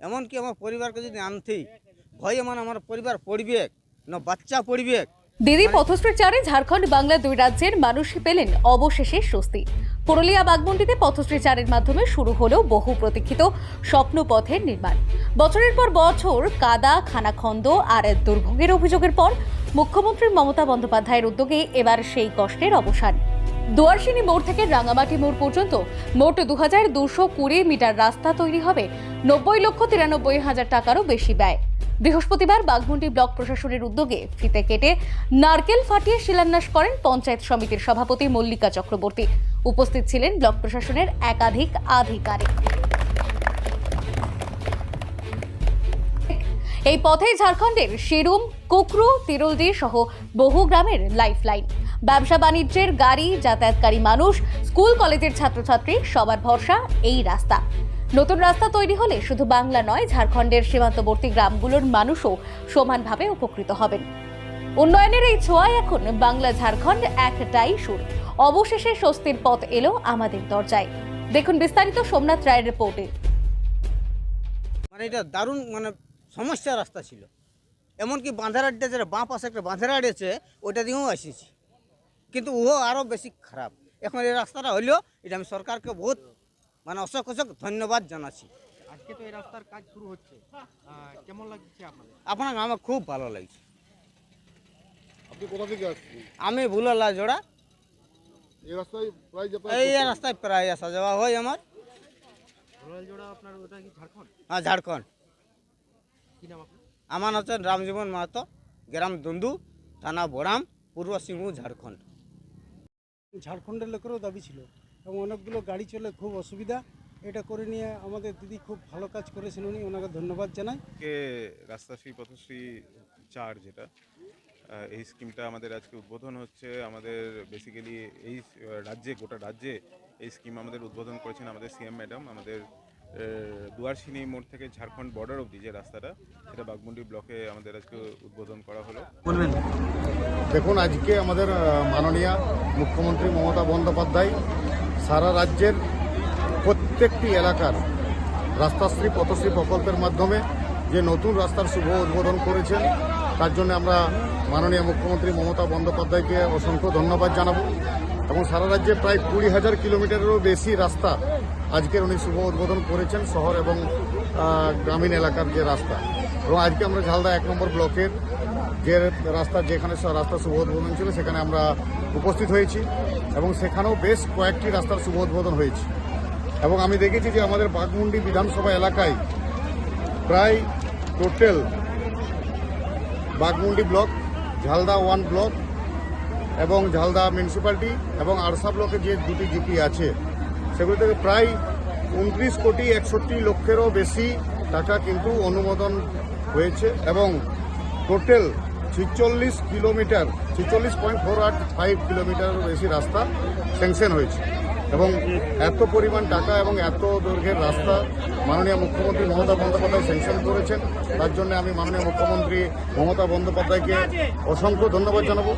এমনকি আমার পরিবারকে যদি আনতেই ভয়ে মানে আমার পরিবার পড়বে না বাচ্চা পড়বে। দিদি পথশ্রীর চারে ঝাড়খণ্ড বাংলা দুই রাজ্যের মানুষ পেলেন অবশেষে স্বস্তি। পুরুলিয়া বাগমুন্ডিতে পথশ্রী চারের মাধ্যমে শুরু হলো বহু প্রতীক্ষিত স্বপ্নপথের নির্মাণ। বছরের পর বছর কাদা খানাখন্দ আর দুর্ভোগের অভিযোগের পর মুখ্যমন্ত্রী মমতা বন্দ্যোপাধ্যায়ের উদ্যোগে এবার সেই কষ্টের অবসান। দুয়ারসিনী মোড় থেকে রাঙামাটি মোড় পর্যন্ত মোট 2220 মিটার রাস্তা তৈরি হবে 90,93,000 টাকারও বেশি ব্যয়। বৃহস্পতিবার বাঘমুন্ডি ব্লক প্রশাসনের উদ্যোগে ফিতে কেটে নারকেল ফাটিয়ে শিলান্যাস করেন পঞ্চায়েত সমিতির সভাপতি মল্লিকা চক্রবর্তী। উপস্থিত ছিলেন ব্লক প্রশাসনের একাধিক আধিকারিক। এই পথে ঝাড়খণ্ডের শিরুম, কুকরু, তিরুলদি সহ বহু গ্রামের লাইফলাইন। ব্যবসা বাণিজ্যের গাড়ি, যাতায়াতকারী মানুষ, স্কুল কলেজের ছাত্রছাত্রী সবার ভরসা এই রাস্তা। নতুন রাস্তা তৈরি হলে শুধু বাংলা নয়, ঝাড়খণ্ডের সীমান্তবর্তী গ্রামগুলোর মানুষও সমানভাবে উপকৃত হবেন। উন্নয়নের এই ছোঁয়ায় এখন বাংলা ঝাড়খণ্ড একটাই সুর। অবশেষে স্বস্তির পথ এলো আমাদের দরজায়। দেখুন বিস্তারিত সোমনাথ রায়ের রিপোর্টে। মানে এটা দারুণ মানে সমস্যার রাস্তা ছিল। এমনকি বাঁধারাড্ডে যেটা বাঁ পাশে একটা বাঁধারাড আছে ওইটা দিয়েও আসিছি, কিন্তু ও আরও বেশি খারাপ। এখন এই রাস্তাটা হইলেও এটা আমি সরকারকে বহুত মানে অসংখ্য ধন্যবাদ জানাচ্ছি। আজকে তো এই রাস্তার কাজ শুরু হচ্ছে, কেমন লাগছে আপনাকে আমার খুব ভালো লাগছে। আপনি কোথা থেকে আসছেন? আমি ভুলালা জোড়া, এই রাস্তায় প্রায় এই রাস্তায় প্রায় আসা যাওয়া হয় আমার। জোড়া আপনার ওটা কি ঝাড়খণ্ড? হ্যাঁ, ঝাড়খণ্ড। কি নাম আপনার? আমার হচ্ছেন রামজীবন মাহাতো, গ্রাম দন্দু, থানা বোরাম, পূর্ব সিংভূম, ঝাড়খণ্ড। ঝাড়খণ্ডের লোকেরও দাবি ছিল এবং অনেকগুলো গাড়ি চলে খুব অসুবিধা। এটা করে নিয়ে আমাদের দিদি খুব ভালো কাজ করেছেন, উনি ওনাকে ধন্যবাদ জানাই। রাস্তাশ্রী পথশ্রী 4 যেটা এই স্কিমটা আমাদের আজকে উদ্বোধন হচ্ছে। আমাদের বেসিক্যালি এই রাজ্যে গোটা রাজ্যে এই স্কিম আমাদের উদ্বোধন করেছেন আমাদের সিএম ম্যাডাম। আমাদের দুয়ারসিনী মোড় থেকে ঝাড়খণ্ড বর্ডার অবধি যে রাস্তাটা, সেটা বাঘমুন্ডি ব্লকে আমাদের আজকে উদ্বোধন করা হলো। দেখুন, আজকে আমাদের মাননীয় মুখ্যমন্ত্রী মমতা বন্দ্যোপাধ্যায় সারা রাজ্যের প্রত্যেকটি এলাকার রাস্তাশ্রী পথশ্রী প্রকল্পের মাধ্যমে যে নতুন রাস্তার শুভ উদ্বোধন করেছেন, তার জন্য আমরা মাননীয় মুখ্যমন্ত্রী মমতা বন্দ্যোপাধ্যায়কে অসংখ্য ধন্যবাদ জানাবো। এবং সারা রাজ্যে প্রায় 20,000 কিলোমিটারেরও বেশি রাস্তা আজকের উনি শুভ উদ্বোধন করেছেন, শহর এবং গ্রামীণ এলাকার যে রাস্তা। এবং আজকে আমরা ঝালদা 1 নম্বর ব্লকের যে রাস্তা, যেখানে রাস্তা শুভ উদ্বোধন ছিল, সেখানে আমরা উপস্থিত হয়েছি এবং সেখানেও বেশ কয়েকটি রাস্তার শুভ উদ্বোধন হয়েছে। এবং আমি দেখেছি যে আমাদের বাঘমুন্ডি বিধানসভা এলাকায় প্রায় total Baghmundi block, Jhalda 1 block এবং ঝালদা মিউনিসিপ্যালিটি এবং আরসা ব্লকে যে দুটি জিপি আছে, সেগুলি থেকে প্রায় 29,61,00,000 বেশি টাকা কিন্তু অনুমোদন হয়েছে এবং টোটাল 46 কিলোমিটার 46.485 কিলোমিটারেরও বেশি রাস্তা স্যাংশন হয়েছে। এবং এত পরিমাণ টাকা এবং এত দৈর্ঘ্যের রাস্তা মাননীয় মুখ্যমন্ত্রী মমতা বন্দ্যোপাধ্যায় স্যাংশন করেছেন, তার জন্য আমি মাননীয় মুখ্যমন্ত্রী মমতা বন্দ্যোপাধ্যায়কে অসংখ্য ধন্যবাদ জানাবো।